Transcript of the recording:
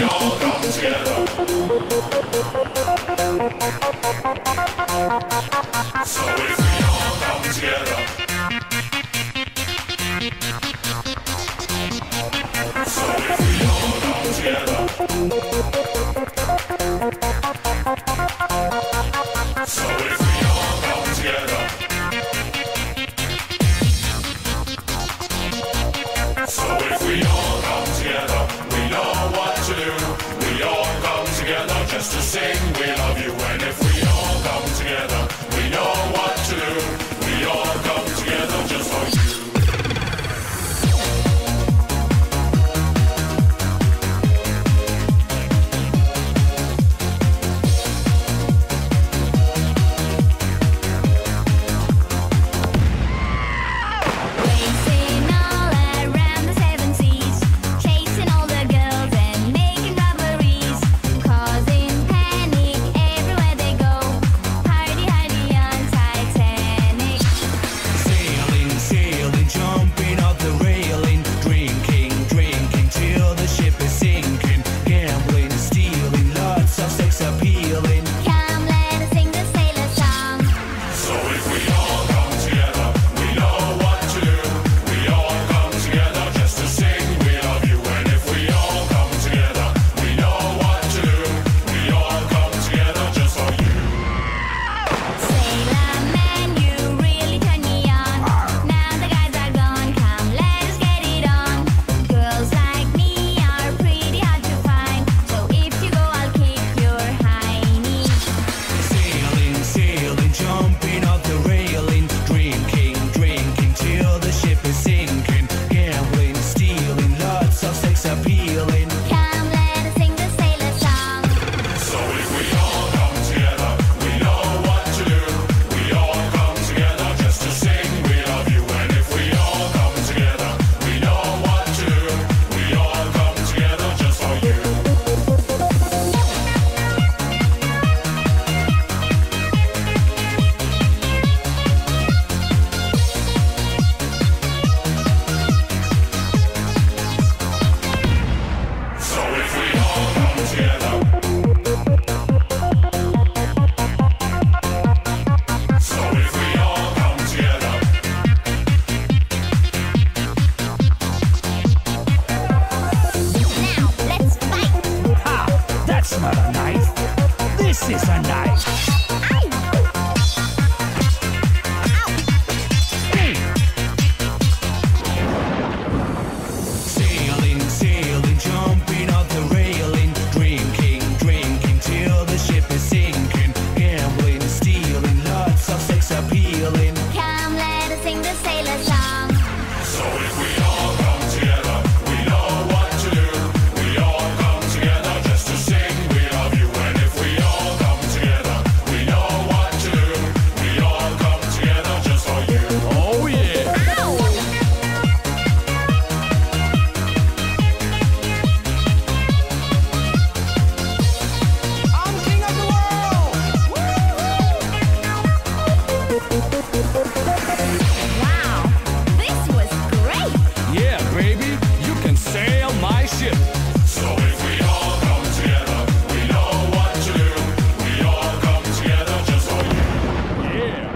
all come together. So if we all come together. So if we all come together. So if we all come together. So if we all come together, we know what to do. We all come together just to sing we love you. And if we all come together, we know what to do. We all come together just for you. This is a knife. Sailing, sailing, jumping off the railing, drinking, drinking till the ship is sinking, gambling, stealing, lots of sex appealing. Come, let us sing the sailor song. So if we all come together, we know what to do. We all come together just to sing we love you. And if we all come together, we know what to do. We all come together just for you. Oh yeah! Ow! I'm king of the world! Wow, this was great. Yeah, baby, you can sail my ship. So if we all come together, we know what to do. We all come together just for you. Yeah.